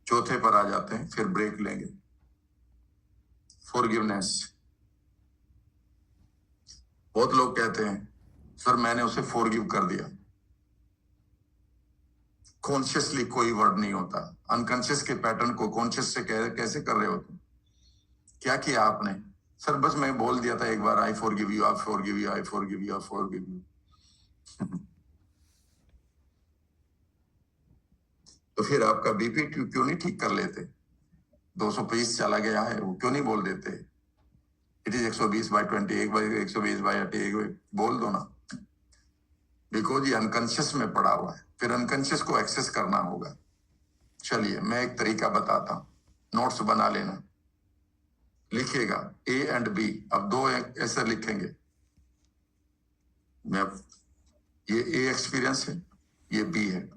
चौथे पर आ जाते हैं, फिर ब्रेक लेंगे। फॉरगिवनेस। बहुत लोग कहते हैं सर मैंने उसे फॉरगिव कर दिया। कॉन्शियसली कोई वर्ड नहीं होता, अनकॉन्शियस के पैटर्न को कॉन्शियस से कैसे कर रहे हो तुम? क्या किया आपने? सर बस मैं बोल दिया था एक बार, I forgive you, I forgive you, I forgive you, I forgive you. तो फिर आपका बीपी क्यों नहीं ठीक कर लेते? 220 चला गया है, वो क्यों नहीं बोल देते? इट इज 120/20, 120/80 बोल दो ना। बिकॉज ये अनकॉन्शियस में पड़ा हुआ है, फिर अनकॉन्शियस को एक्सेस करना होगा। चलिए मैं एक तरीका बताता हूं, नोट्स बना लेना। लिखिएगा ए एंड बी, अब दो ऐसे लिखेंगे। मैं ये ए एक्सपीरियंस है, ये बी है।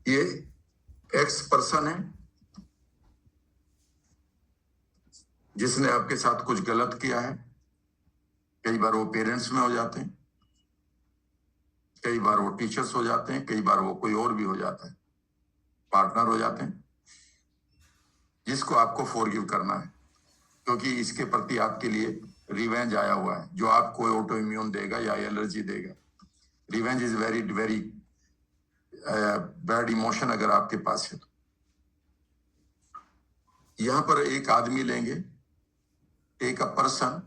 ये एक्स पर्सन है जिसने आपके साथ कुछ गलत किया है। कई बार वो पेरेंट्स में हो जाते हैं, कई बार वो टीचर्स हो जाते हैं, कई बार वो कोई और भी हो जाता है, पार्टनर हो जाते हैं, जिसको आपको फॉरगिव करना है, क्योंकि इसके प्रति आपके लिए रिवेंज आया हुआ है, जो आपको ऑटो इम्यून देगा या एलर्जी देगा। Revenge is very very bad emotion अगर आपके पास है तो। यहां पर एक आदमी लेंगे, एक person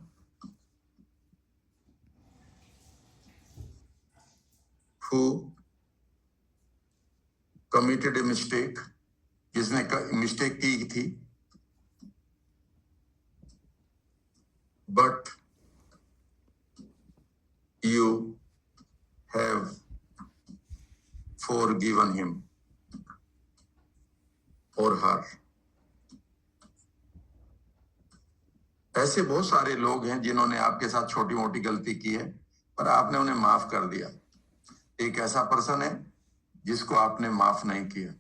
who committed a mistake, जिसने मिस्टेक की थी, but you have forgiven him or her। ऐसे बहुत सारे लोग हैं जिन्होंने आपके साथ छोटी मोटी गलती की है, पर आपने उन्हें माफ कर दिया। एक ऐसा पर्सन है जिसको आपने माफ नहीं किया।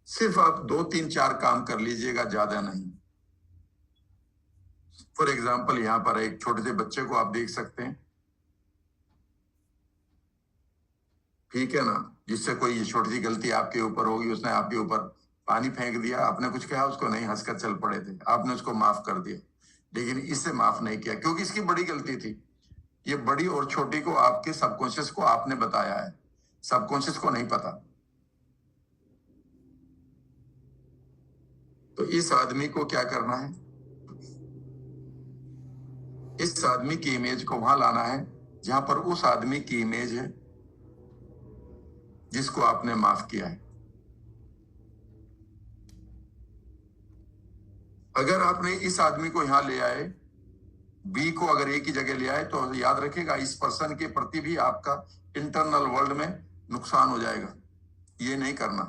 सिर्फ आप 2-3-4 काम कर लीजिएगा, ज्यादा नहीं। फॉर एग्जाम्पल यहां पर एक छोटे से बच्चे को आप देख सकते हैं, ठीक है ना, जिससे कोई छोटी सी गलती आपके ऊपर होगी, उसने आपके ऊपर पानी फेंक दिया, आपने कुछ कहा उसको नहीं, हंसकर चल पड़े थे, आपने उसको माफ कर दिया। लेकिन इससे माफ नहीं किया क्योंकि इसकी बड़ी गलती थी। ये बड़ी और छोटी को आपके सबकॉन्शियस को आपने बताया है, सबकॉन्शियस को नहीं पता। तो इस आदमी को क्या करना है? इस आदमी की इमेज को वहां लाना है जहां पर उस आदमी की इमेज है जिसको आपने माफ किया है। अगर आपने इस आदमी को यहां ले आए, बी को अगर ए की जगह ले आए, तो याद रखिएगा इस पर्सन के प्रति भी आपका इंटरनल वर्ल्ड में नुकसान हो जाएगा। ये नहीं करना।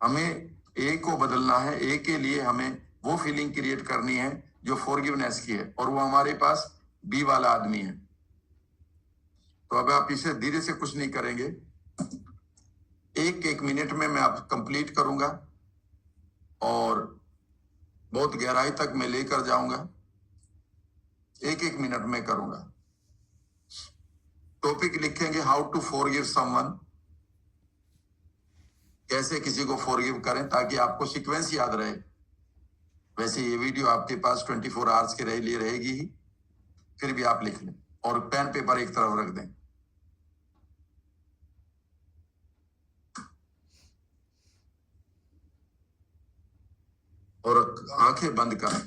हमें ए को बदलना है, ए के लिए हमें वो फीलिंग क्रिएट करनी है जो फॉरगिवनेस की है, और वो हमारे पास बी वाला आदमी है। तो अब आप इसे धीरे से कुछ नहीं करेंगे, एक मिनट में मैं आप कंप्लीट करूंगा और बहुत गहराई तक मैं लेकर जाऊंगा। एक मिनट में करूंगा। टॉपिक लिखेंगे हाउ टू फॉरगिव समवन, कैसे किसी को फॉरगिव करें, ताकि आपको सीक्वेंस याद रहे। वैसे ये वीडियो आपके पास 24 आवर्स के लिए रहेगी ही, फिर भी आप लिख लें और पेन पेपर एक तरफ रख दें। और आंखें बंद करें।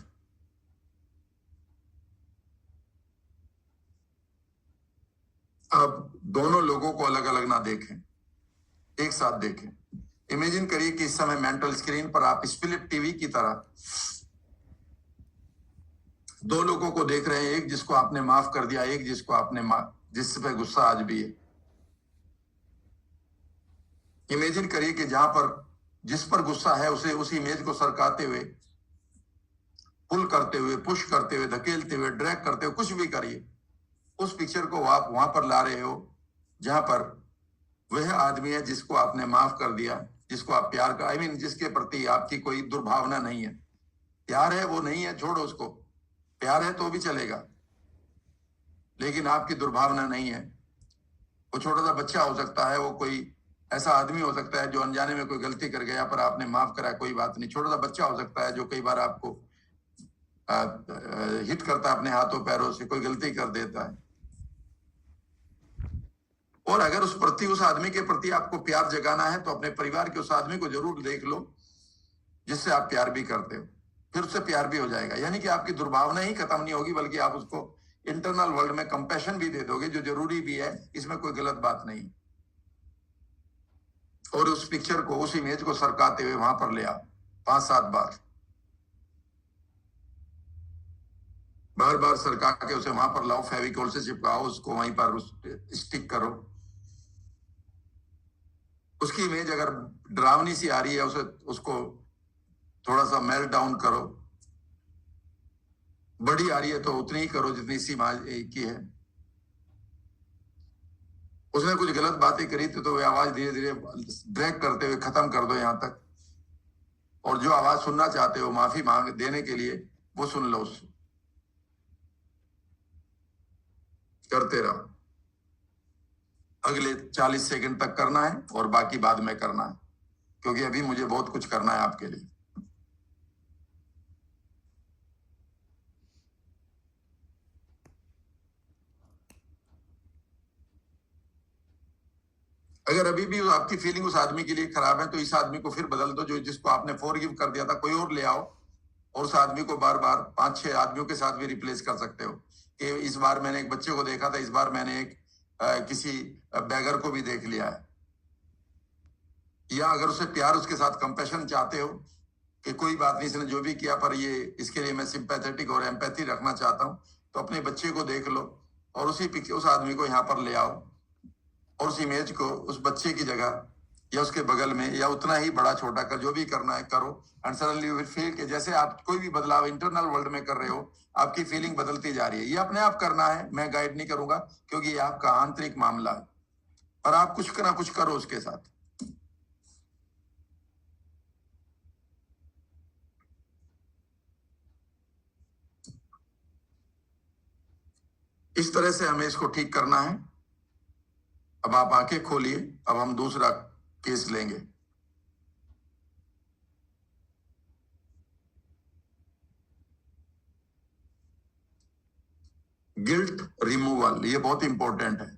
अब दोनों लोगों को अलग अलग ना देखें, एक साथ देखें। इमेजिन करिए कि इस समय मेंटल स्क्रीन पर आप स्प्लिट टीवी की तरह दो लोगों को देख रहे हैं, एक जिसको आपने माफ कर दिया, एक जिसको आपने जिस पे गुस्सा आज भी है। इमेजिन करिए कि जहां पर जिस पर गुस्सा है उसे उस इमेज को सरकाते हुए, पुल करते हुए, पुश करते हुए, धकेलते हुए, ड्रैग करते हुए, कुछ भी करिए, उस पिक्चर को आप वहां पर ला रहे हो जहां पर वह आदमी है जिसको आपने माफ कर दिया, जिसको आप प्यार का जिसके प्रति आपकी कोई दुर्भावना नहीं है। प्यार है वो नहीं है, छोड़ो उसको। प्यार है तो भी चलेगा, लेकिन आपकी दुर्भावना नहीं है। वो छोटा सा बच्चा हो सकता है, वो कोई ऐसा आदमी हो सकता है जो अनजाने में कोई गलती कर गया पर आपने माफ करा, कोई बात नहीं। छोटा सा बच्चा हो सकता है जो कई बार आपको हिट करता है अपने हाथों पैरों से, कोई गलती कर देता है। और अगर उस प्रति, उस आदमी के प्रति आपको प्यार जगाना है तो अपने परिवार के उस आदमी को जरूर देख लो जिससे आप प्यार भी करते हो, फिर उससे प्यार भी हो जाएगा। यानी कि आपकी दुर्भावना ही खत्म नहीं होगी, बल्कि आप उसको इंटरनल वर्ल्ड में कंपैशन भी दे दोगे, जो जरूरी भी है, इसमें कोई गलत बात नहीं। और उस पिक्चर को, उस इमेज को सरकाते हुए वहां पर ले आओ 5-7 बार, बार बार सरका के उसे वहां पर लाओ, फेविकोल से चिपकाओ उसको, वहीं पर स्टिक करो। उसकी इमेज अगर डरावनी सी आ रही है, उसे उसको थोड़ा सा मेल्ट डाउन करो। बड़ी आ रही है तो उतनी ही करो जितनी सी की है। उसने कुछ गलत बातें करी थी तो वे आवाज धीरे धीरे ड्रैग करते हुए खत्म कर दो यहां तक, और जो आवाज सुनना चाहते हो माफी मांग देने के लिए, वो सुन लो। उसको करते रहो, अगले 40 सेकंड तक करना है और बाकी बाद में करना है, क्योंकि अभी मुझे बहुत कुछ करना है आपके लिए। अगर अभी भी आपकी फीलिंग उस आदमी के लिए खराब है तो इस आदमी को फिर बदल दो, जो जिसको आपने फॉरगिव कर दिया था, कोई और ले आओ, और उस आदमी को बार बार 5-6 आदमियों के साथ भी रिप्लेस कर सकते हो। कि इस बार मैंने एक बच्चे को देखा था, इस बार मैंने एक किसी बैगर को भी देख लिया है। या अगर उसे प्यार, उसके साथ कंपैशन चाहते हो कि कोई बात नहीं, इसने जो भी किया पर ये, इसके लिए मैं सिंपैथेटिक और एम्पैथी रखना चाहता हूं, तो अपने बच्चे को देख लो और उस आदमी को यहाँ पर ले आओ, और उस इमेज को उस बच्चे की जगह या उसके बगल में या उतना ही बड़ा छोटा कर, जो भी करना है करो। And suddenly you will feel कि जैसे आप कोई भी बदलाव इंटरनल वर्ल्ड में कर रहे हो, आपकी फीलिंग बदलती जा रही है। ये अपने आप करना है, मैं गाइड नहीं करूंगा, क्योंकि ये आपका आंतरिक मामला है, पर आप कुछ ना कुछ करो उसके साथ। इस तरह से हमें इसको ठीक करना है। अब आप आंखें खोलिए, अब हम दूसरा केस लेंगे। गिल्ट रिमूवल, ये बहुत इंपॉर्टेंट है।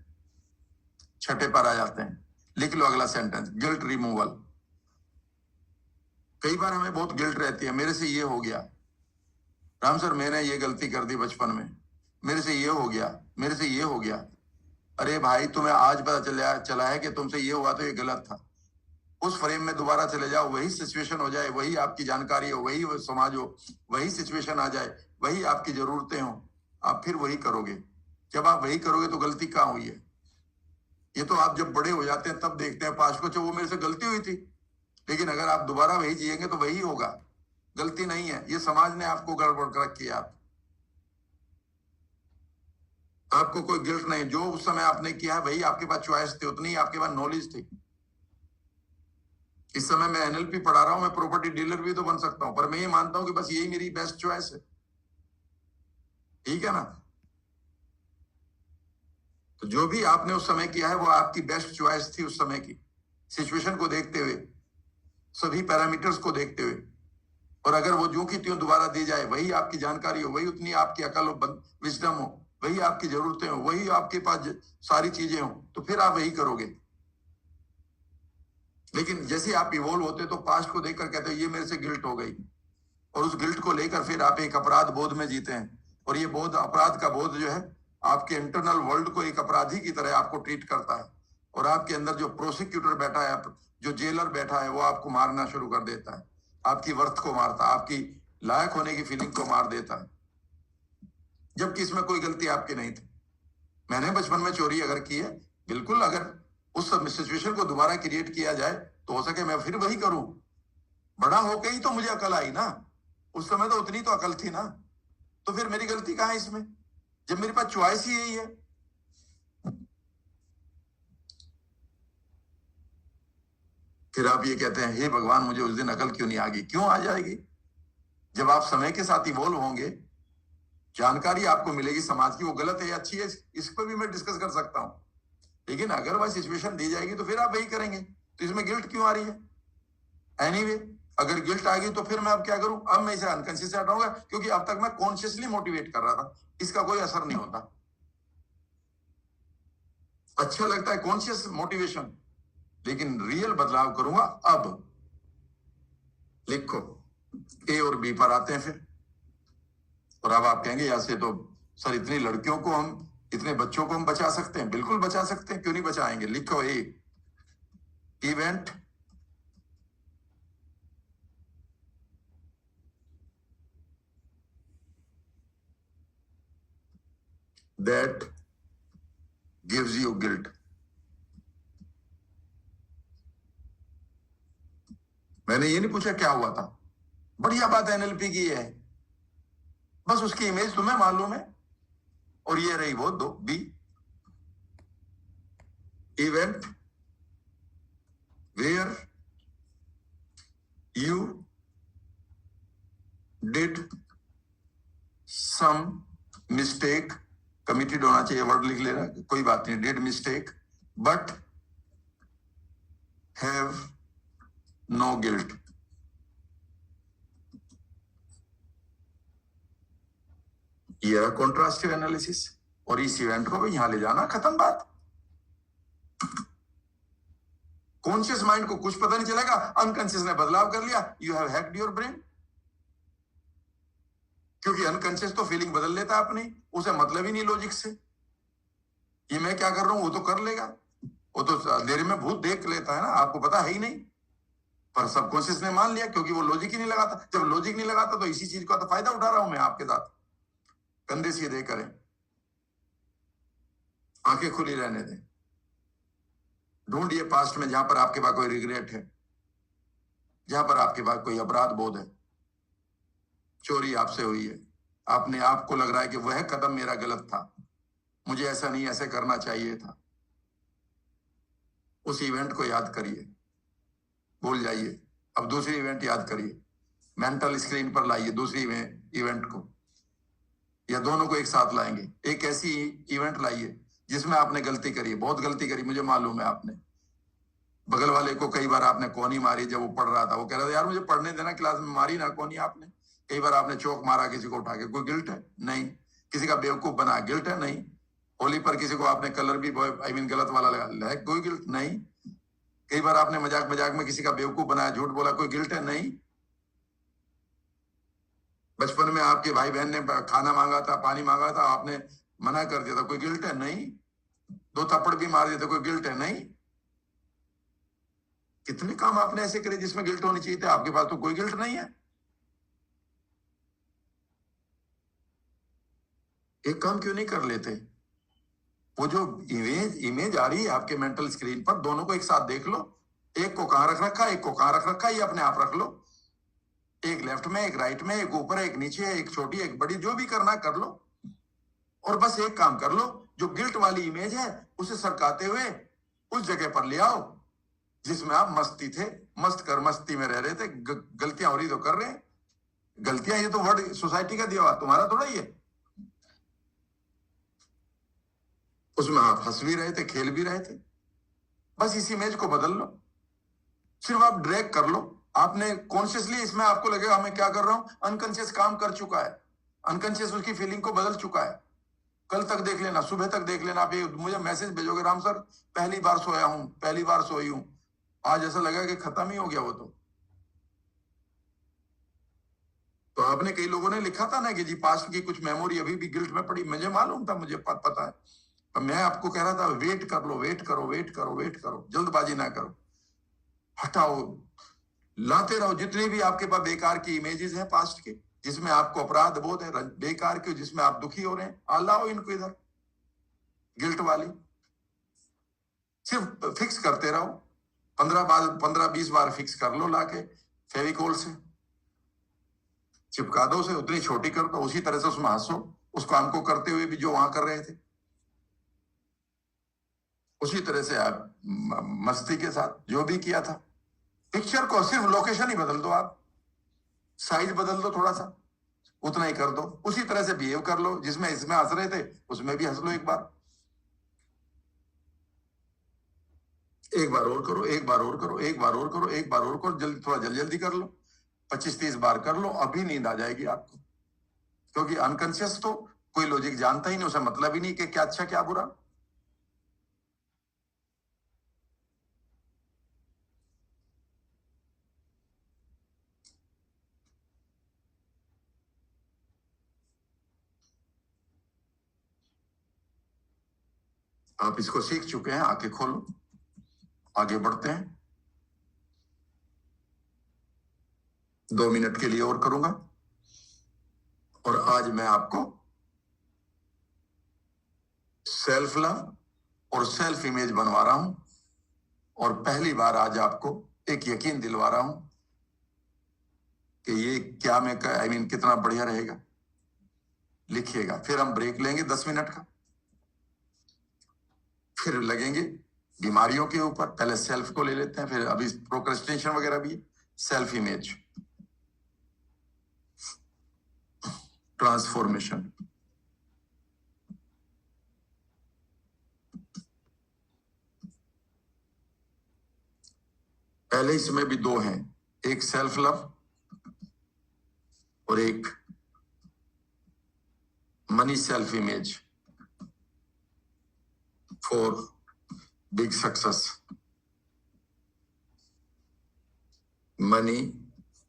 छठे पर आ जाते हैं, लिख लो अगला सेंटेंस, गिल्ट रिमूवल। कई बार हमें बहुत गिल्ट रहती है, मेरे से ये हो गया, राम सर मैंने ये गलती कर दी बचपन में, मेरे से ये हो गया, मेरे से ये हो गया। अरे भाई, तुम्हें आज पता चला है कि तुमसे ये हुआ तो ये गलत था। उस फ्रेम में दोबारा चले जाओ, वही सिचुएशन हो जाए, वही आपकी जानकारी हो, वही समाज हो, वही सिचुएशन आ जाए, वही आपकी जरूरतें हो, आप फिर वही करोगे। जब आप वही करोगे तो गलती कहाँ हुई है? ये तो आप जब बड़े हो जाते हैं तब देखते हैं पास को, वो मेरे से गलती हुई थी। लेकिन अगर आप दोबारा वही जिएंगे तो वही होगा, गलती नहीं है। ये समाज ने आपको गड़बड़ कर रखी है। आपको कोई गिल्ट नहीं, जो उस समय आपने किया है वही आपके पास चॉइस थी, उतनी आपके पास नॉलेज थी। इस समय मैं एनएलपी पढ़ा रहा हूं, मैं प्रॉपर्टी डीलर भी तो बन सकता हूं, पर मैं ये मानता हूं कि बस यही मेरी बेस्ट चॉइस है। ठीक है ना? तो जो भी आपने उस समय किया है वो आपकी बेस्ट चॉइस थी उस समय की, सिचुएशन को देखते हुए, सभी पैरामीटर्स को देखते हुए। और अगर वो जो की त्यों दोबारा दी जाए, वही आपकी जानकारी हो, वही उतनी आपकी अकल हो, विजडम हो, वही आपकी जरूरतें हो, वही आपके पास सारी चीजें हो, तो फिर आप वही करोगे। लेकिन जैसे आप इवॉल्व होते तो पास्ट को देखकर कहते हो ये मेरे से गिल्ट हो गई, और उस गिल्ट को लेकर फिर आप एक अपराध बोध में जीते हैं। और ये बोध, अपराध का बोध जो है, आपके इंटरनल वर्ल्ड को एक अपराधी की तरह आपको ट्रीट करता है, और आपके अंदर जो प्रोसिक्यूटर बैठा है, जो जेलर बैठा है, वो आपको मारना शुरू कर देता है, आपकी वर्थ को मारता है, आपकी लायक होने की फीलिंग को मार देता है, जबकि इसमें कोई गलती आपकी नहीं थी। मैंने बचपन में चोरी अगर की है, बिल्कुल, अगर उस सिचुएशन को दोबारा क्रिएट किया जाए तो हो सके मैं फिर वही करूं। बड़ा होके ही तो मुझे अकल आई ना, उस समय तो उतनी तो अकल थी ना, तो फिर मेरी गलती कहां है इसमें, जब मेरे पास चॉइस ही यही है। फिर आप ये कहते हैं हे भगवान, मुझे उस दिन अकल क्यों नहीं आ गई? क्यों आ जाएगी जब आप समय के साथ इवॉल्व होंगे, जानकारी आपको मिलेगी समाज की, वो गलत है या अच्छी है, इस पर भी मैं डिस्कस कर सकता हूं। लेकिन अगर वह सिचुएशन दी जाएगी तो फिर आप वही करेंगे, तो इसमें गिल्ट क्यों आ रही है? एनीवे, अगर गिल्ट आ गई तो फिर मैं अब क्या करूं? अब मैं इसे अनकॉन्शियस से हटाऊंगा, क्योंकि अब तक मैं कॉन्शियसली मोटिवेट कर रहा था, इसका कोई असर नहीं होता। अच्छा लगता है कॉन्शियस मोटिवेशन, लेकिन रियल बदलाव करूंगा अब। लिखो, ए और बी पर आते हैं फिर। और अब आप कहेंगे ऐसे तो सर इतनी लड़कियों को हम, इतने बच्चों को हम बचा सकते हैं। बिल्कुल बचा सकते हैं, क्यों नहीं बचाएंगे? लिखो, ए event that gives you guilt। मैंने ये नहीं पूछा क्या हुआ था, बढ़िया बात एनएलपी की है, बस उसकी इमेज तुम्हें मालूम है। और ये रही वो दो, B event where you did some mistake, committed होना चाहिए, वर्ड लिख लेना, कोई बात नहीं, did mistake but have no guilt. ये रहा कॉन्ट्रास्टिव एनालिसिस, और इस इवेंट को भी यहां ले जाना, खत्म बात। कॉन्शियस माइंड को कुछ पता नहीं चलेगा, अनकॉन्शियस ने बदलाव कर लिया, you have hacked your brain. क्योंकि अनकॉन्शियस तो फीलिंग बदल लेता है अपनी, उसे मतलब ही नहीं लॉजिक से, ये मैं क्या कर रहा हूं वो तो कर लेगा, वो तो अंधेरे में भूत देख लेता है ना, आपको पता है ही नहीं, पर सबकॉन्शियस ने मान लिया, क्योंकि वो लॉजिक ही नहीं लगाता। जब लॉजिक नहीं लगाता तो इसी चीज का तो फायदा उठा रहा हूं मैं आपके साथ। कंधे सीधे करें, आंखें खुली रहने दें, ढूंढिए पास्ट में जहां पर आपके पास कोई रिग्रेट है, जहां पर आपके पास कोई अपराध बोध है, चोरी आपसे हुई है, आपने आपको लग रहा है कि वह कदम मेरा गलत था, मुझे ऐसा नहीं ऐसे करना चाहिए था, उस इवेंट को याद करिए, भूल जाइए। अब दूसरी इवेंट याद करिए, मेंटल स्क्रीन पर लाइए दूसरी इवेंट को, या दोनों को एक साथ लाएंगे। एक ऐसी इवेंट लाइए जिसमें आपने गलती करी, बहुत गलती करी, मुझे मालूम है आपने बगल वाले को कई बार आपने कोनी मारी, जब वो पढ़ रहा था वो कह रहा था यार मुझे पढ़ने देना, क्लास में मारी ना कोनी आपने। कई बार आपने चौक मारा किसी को उठा के, कोई गिल्ट है? नहीं। किसी का बेवकूफ बना, गिल्ट है? नहीं। होली पर किसी को आपने कलर भी गलत वाला लगा, कोई गिल्ट नहीं। कई बार आपने मजाक मजाक में किसी का बेवकूफ बनाया, झूठ बोला, कोई गिल्ट है? नहीं। बचपन में आपके भाई बहन ने खाना मांगा था, पानी मांगा था, आपने मना कर दिया था, कोई गिल्ट है? नहीं। दो थप्पड़ भी मार दिए थे, कोई गिल्ट है? नहीं। कितने काम आपने ऐसे करे जिसमें गिल्ट होनी चाहिए थे, आपके पास तो कोई गिल्ट नहीं है। एक काम क्यों नहीं कर लेते? वो जो इमेज आ रही है आपके मेंटल स्क्रीन पर, दोनों को एक साथ देख लो, एक को कहां रख रखा है, एक को कहां रख रखा है, ये अपने आप रख लो, एक लेफ्ट में, एक राइट में, एक ऊपर, एक नीचे, एक छोटी, एक बड़ी, जो भी करना कर लो। और बस एक काम कर लो, जो गिल्ट वाली इमेज है उसे सरकाते हुए उस जगह पर ले आओ जिसमें आप मस्ती थे, मस्त कर मस्ती में रह रहे थे, गलतियां हो रही तो कर रहे हैं। गलतियां, ये तो वर्ड सोसाइटी का दिया हुआ, तुम्हारा थोड़ा ही है। उसमें आप हंस भी रहे थे, खेल भी रहे थे, बस इस इमेज को बदल लो, सिर्फ आप ड्रैग कर लो। आपने कॉन्शियसली, इसमें आपको लगेगा मैं क्या कर रहा हूं, अनकॉन्शियस काम कर चुका है, अनकॉन्शियस उसकी फीलिंग को बदल चुका है। कल तक देख लेना, सुबह तक देख लेना, आप मुझे मैसेज भेजोगे, राम सर पहली बार सोया हूं, पहली बार सोई हूं, आज ऐसा लगा कि खत्म ही हो गया वो तो आपने, कई लोगों ने लिखा था ना कि जी पास्ट की कुछ मेमोरी अभी भी गिल्ट में पड़ी, मुझे मालूम था, मुझे पता है, पर मैं आपको कह रहा था वेट कर लो, वेट करो, वेट करो, वेट करो, जल्दबाजी ना करो, हटाओ, लाते रहो जितनी भी आपके पास बेकार की इमेजेस हैं पास्ट के, जिसमें आपको अपराध बोध है, बेकार के, जिसमें आप दुखी हो रहे हैं, लाओ इनको इधर, गिल्ट वाली, सिर्फ फिक्स करते रहो, 15-20 बार फिक्स कर लो लाके फेविकोल से, चिपका दो, उसे उतनी छोटी कर दो, उसी तरह से उसमें हंसो, उस काम को करते हुए भी जो वहां कर रहे थे, उसी तरह से आप मस्ती के साथ जो भी किया था, पिक्चर को सिर्फ लोकेशन ही बदल दो आप, साइज बदल दो थोड़ा सा, उतना ही कर दो, उसी तरह से बिहेव कर लो जिसमें इसमें हंस रहे थे उसमें भी हंस लो एक बार, एक बार और करो, एक बार और करो, एक बार और करो, एक बार और करो, जल्दी थोड़ा जल्दी जल्दी कर लो, 25-30 बार कर लो, अभी नींद आ जाएगी आपको, क्योंकि अनकॉन्शियस तो कोई लॉजिक जानता ही नहीं, उसे मतलब ही नहीं कि क्या अच्छा क्या बुरा। आप इसको सीख चुके हैं, आंखें खोलो, आगे बढ़ते हैं। 2 मिनट के लिए और करूंगा, और आज मैं आपको सेल्फ लव और सेल्फ इमेज बनवा रहा हूं, और पहली बार आज आपको एक यकीन दिलवा रहा हूं कि ये क्या मैं कितना बढ़िया रहेगा। लिखिएगा, फिर हम ब्रेक लेंगे 10 मिनट का, फिर लगेंगे बीमारियों के ऊपर। पहले सेल्फ को ले लेते हैं, फिर अभी प्रोक्रेस्टिनेशन वगैरह भी, सेल्फ इमेज ट्रांसफॉर्मेशन। पहले इसमें भी 2 हैं, एक सेल्फ लव और एक money self image for big success. Money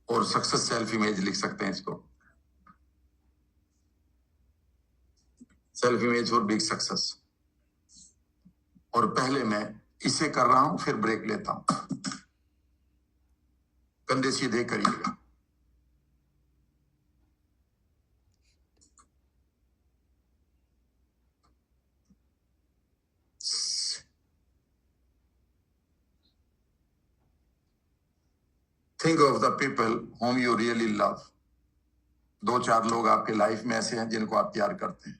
और सक्सेस सेल्फ इमेज लिख सकते हैं इसको, self image for big success. और पहले मैं इसे कर रहा हूं, फिर ब्रेक लेता हूं, कंधे सीधे करिएगा। Think of the people whom you really love। 2-4 लोग आपके लाइफ में ऐसे हैं जिनको आप प्यार करते हैं।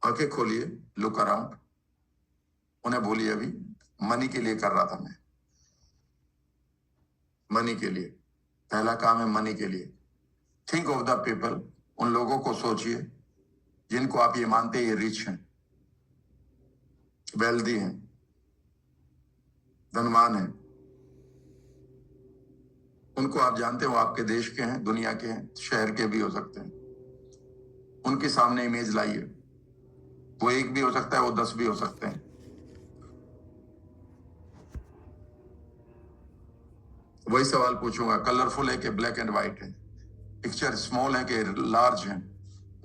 आंखें खोलिए, लुक अराउंड। उन्हें बोलिए अभी मनी के लिए कर रहा था मैं, मनी के लिए, पहला काम है मनी के लिए। थिंक ऑफ द पीपल, उन लोगों को सोचिए जिनको आप ये मानते हैं ये रिच हैं, वेल्दी हैं, धनवान हैं। उनको आप जानते हो आपके देश के हैं, दुनिया के हैं, शहर के भी हो सकते हैं। उनके सामने इमेज लाइए, वो 1 भी हो सकता है, वो 10 भी हो सकते हैं। वही सवाल पूछूंगा, कलरफुल है कि ब्लैक एंड व्हाइट है, पिक्चर स्मॉल है कि लार्ज है,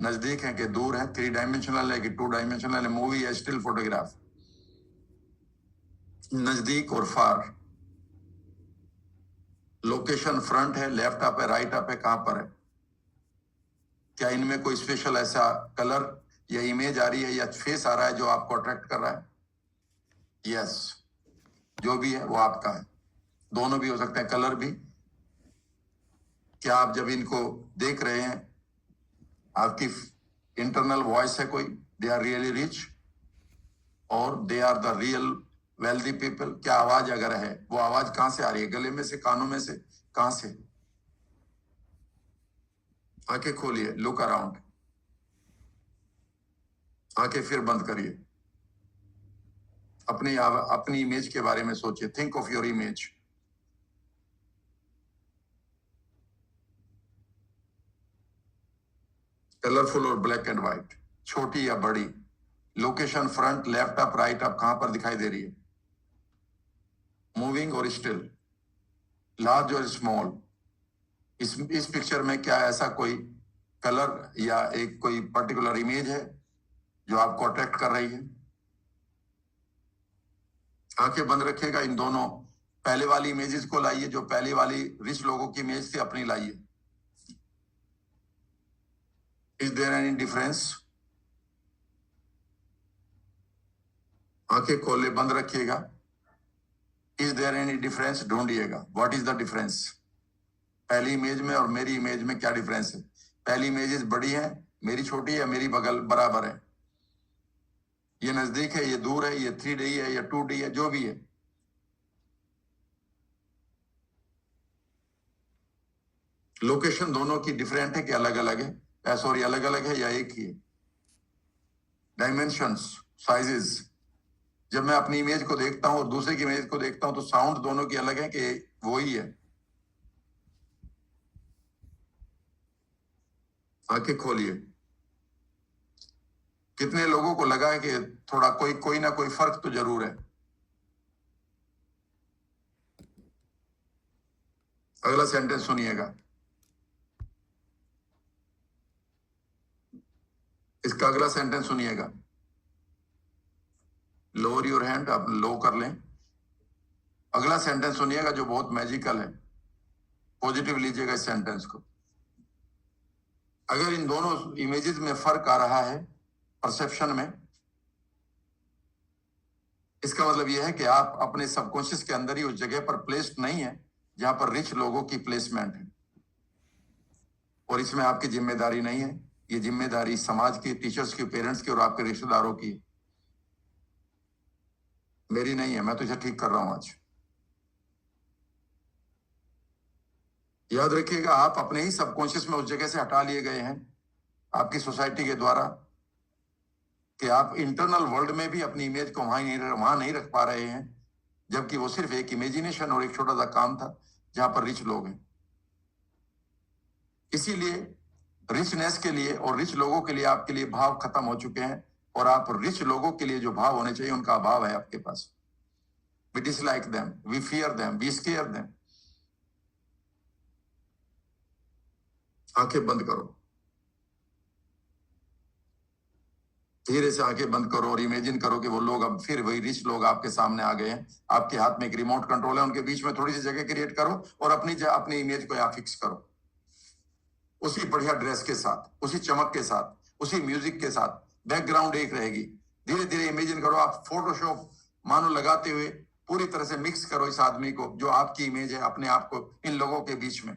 नजदीक है कि दूर है, 3 डायमेंशनल है कि 2 डायमेंशनल है, मूवी है स्टिल फोटोग्राफ, नजदीक और फार, लोकेशन फ्रंट है, लेफ्ट अप है, राइट अप है, कहां पर है, क्या इनमें कोई स्पेशल ऐसा कलर या इमेज आ रही है या फेस आ रहा है जो आपको अट्रैक्ट कर रहा है? यस, जो भी है वो आपका है, दोनों भी हो सकते हैं, कलर भी। क्या आप जब इनको देख रहे हैं आपकी इंटरनल वॉइस है कोई, दे आर रियली रिच और they are the real wealthy people? क्या आवाज अगर है, वो आवाज कहां से आ रही है, गले में से, कानों में से, कहां से? आंखें खोलिए, लुक अराउंड, आंखें फिर बंद करिए, अपनी इमेज के बारे में सोचिए, think of your image. Colourful और ब्लैक एंड व्हाइट, छोटी या बड़ी, location front, left up, right up, कहां पर दिखाई दे रही है, मूविंग और स्टिल, लार्ज और स्मॉल। इस पिक्चर में क्या ऐसा कोई कलर या एक कोई पर्टिकुलर इमेज है जो आपको अट्रैक्ट कर रही है? आंखें बंद रखिएगा, इन दोनों पहले वाली इमेजेस को लाइए, जो पहली वाली रिच लोगों की इमेज थी अपनी लाइए। Is there any difference? आंखें खोले, बंद रखिएगा। Is there any difference? ढूंढिएगा, व्हाट इज द डिफरेंस पहली इमेज में और मेरी इमेज में, क्या डिफरेंस है? पहली इमेजेस बड़ी है, मेरी छोटी है, मेरी बगल बराबर है? ये नजदीक है, ये दूर है, ये 3D है या 2D है, जो भी है। लोकेशन दोनों की डिफरेंट है कि अलग अलग है, सॉरी अलग अलग है या एक ही है। डायमेंशंस, साइजेस, जब मैं अपनी इमेज को देखता हूं और दूसरे की इमेज को देखता हूं तो साउंड दोनों की अलग है कि वो ही है। आंखें खोलिए। कितने लोगों को लगा है कि थोड़ा कोई ना कोई फर्क तो जरूर है। अगला सेंटेंस सुनिएगा। इसका अगला सेंटेंस सुनिएगा। लोअर योर हैंड, आप लो कर लें। अगला सेंटेंस सुनिएगा जो बहुत मैजिकल है। पॉजिटिव लीजिएगा इस सेंटेंस को। अगर इन दोनों इमेजेस में फर्क आ रहा है परसेप्शन में, इसका मतलब यह है कि आप अपने सबकॉन्शियस के अंदर ही उस जगह पर प्लेस्ड नहीं है जहां पर रिच लोगों की प्लेसमेंट है। और इसमें आपकी जिम्मेदारी नहीं है, ये जिम्मेदारी समाज की, टीचर्स की, पेरेंट्स की और आपके रिश्तेदारों की। मेरी नहीं है, मैं तो इसे ठीक कर रहा हूं आज। याद रखिएगा, आप अपने ही सबकॉन्शियस में उस जगह से हटा लिए गए हैं आपकी सोसाइटी के द्वारा कि आप इंटरनल वर्ल्ड में भी अपनी इमेज को वहां नहीं रख पा रहे हैं, जबकि वो सिर्फ एक इमेजिनेशन और एक छोटा सा काम था जहां पर रिच लोग हैं। इसीलिए रिचनेस के लिए और रिच लोगों के लिए आपके लिए भाव खत्म हो चुके हैं, और आप रिच लोगों के लिए जो भाव होने चाहिए उनका अभाव है आपके पास। We dislike them, we fear them, we scare them. आंखें बंद करो, धीरे से आंखें बंद करो और इमेजिन करो कि वो लोग अब फिर वही रिच लोग आपके सामने आ गए हैं। आपके हाथ में एक रिमोट कंट्रोल है, उनके बीच में थोड़ी सी जगह क्रिएट करो और अपनी इमेज को यहाँ फिक्स करो, उसी बढ़िया ड्रेस के साथ, उसी चमक के साथ, उसी म्यूजिक के साथ। बैकग्राउंड एक रहेगी। धीरे धीरे इमेजिन करो, आप फोटोशॉप मानो लगाते हुए पूरी तरह से मिक्स करो इस आदमी को जो आपकी इमेज है, अपने आप को इन लोगों के बीच में।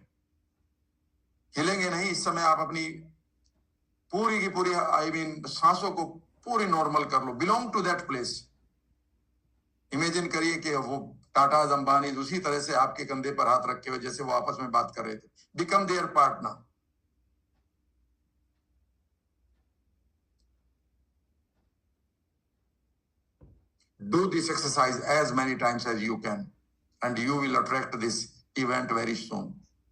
हिलेंगे नहीं इस समय। आप अपनी पूरी की पूरी सांसों को पूरी नॉर्मल कर लो। Belong to that place. Imagine करिए कि वो टाटा अंबानी उसी तरह से आपके कंधे पर हाथ रखे हुए जैसे वो आपस में बात कर रहे थे। Become their partner. Do this exercise as many times as you can and you will attract this event very soon.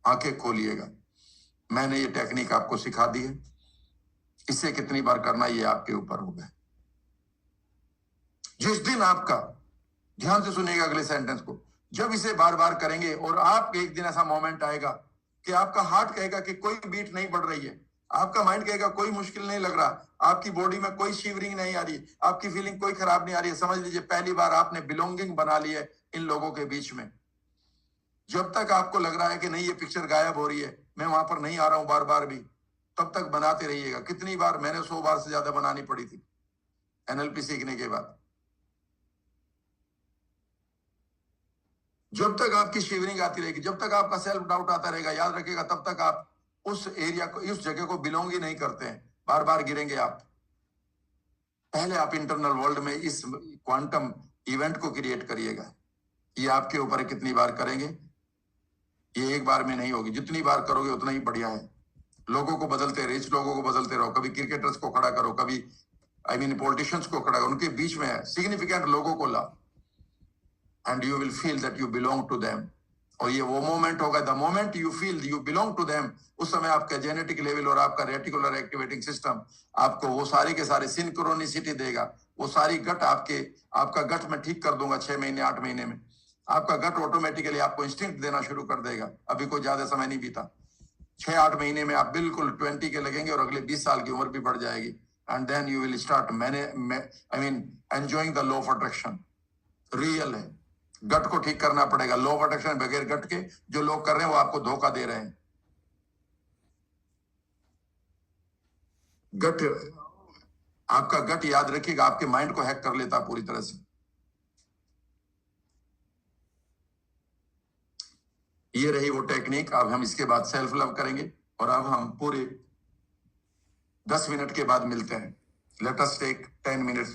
आंखें खोलिएगा। मैंने ये टेक्निक आपको सिखा दी है, इसे कितनी बार करना ये आपके ऊपर होगा। जिस दिन आपका, ध्यान से सुनिएगा अगले सेंटेंस को, जब इसे बार बार करेंगे और आप एक दिन ऐसा मोमेंट आएगा कि आपका हार्ट कहेगा कि कोई बीट नहीं बढ़ रही है, आपका माइंड कहेगा कोई मुश्किल नहीं लग रहा, आपकी बॉडी में कोई शिवरिंग नहीं आ रही, आपकी फीलिंग कोई खराब नहीं आ रही है, समझ लीजिए पहली बार आपने बिलोंगिंग बना ली है इन लोगों के बीच में। जब तक आपको लग रहा है कि नहीं ये पिक्चर गायब हो रही है, मैं वहां पर नहीं आ रहा हूं बार बार भी, तब तक बनाते रहिएगा। कितनी बार, मैंने 100 बार से ज्यादा बनानी पड़ी थी एनएलपी सीखने के बाद। जब तक आपकी शिवरिंग आती रहेगी, जब तक आपका सेल्फ डाउट आता रहेगा, याद रखिएगा, तब तक आप उस एरिया को, उस जगह को बिलोंग ही नहीं करते हैं। बार बार गिरेंगे आप। पहले आप इंटरनल वर्ल्ड में इस क्वांटम इवेंट को क्रिएट करिएगा। ये आपके ऊपर है कितनी बार करेंगे। ये एक बार में नहीं होगी, जितनी बार करोगे उतना ही बढ़िया है। लोगों को बदलते, रिच लोगों को बदलते रहो। कभी क्रिकेटर्स को खड़ा करो, कभी पॉलिटिशियंस को खड़ा करो, उनके बीच में सिग्निफिकेंट लोगों को लाओ and you will feel that you belong to them। और ये वो मोमेंट होगा, the moment you feel you belong to them, उस समय आपका जेनेटिक लेवल और आपका रेटिकुलर एक्टिवेटिंग सिस्टम आपको वो सारे के सारे सिंक्रोनिसिटी देगा। वो सारी गट आपका गट में ठीक कर दूंगा 6 महीने 8 महीने में। आपका गट ऑटोमेटिकली आपको इंस्टिंक्ट देना शुरू कर देगा। अभी कोई ज्यादा समय नहीं बीता, 6-8 महीने में आप बिल्कुल 20 के लगेंगे और अगले 20 साल की उम्र भी बढ़ जाएगी। And then you will start enjoying the law of attraction. Real है, गट को ठीक करना पड़ेगा। लॉ ऑफ अट्रैक्शन बगैर गट के जो लोग कर रहे हैं वो आपको धोखा दे रहे हैं। गट, आपका गट, याद रखिएगा, आपके माइंड को हैक कर लेता पूरी तरह से। ये रही वो टेक्निक। अब हम इसके बाद सेल्फ लव करेंगे और अब हम पूरे 10 मिनट के बाद मिलते हैं। Let us take 10 minutes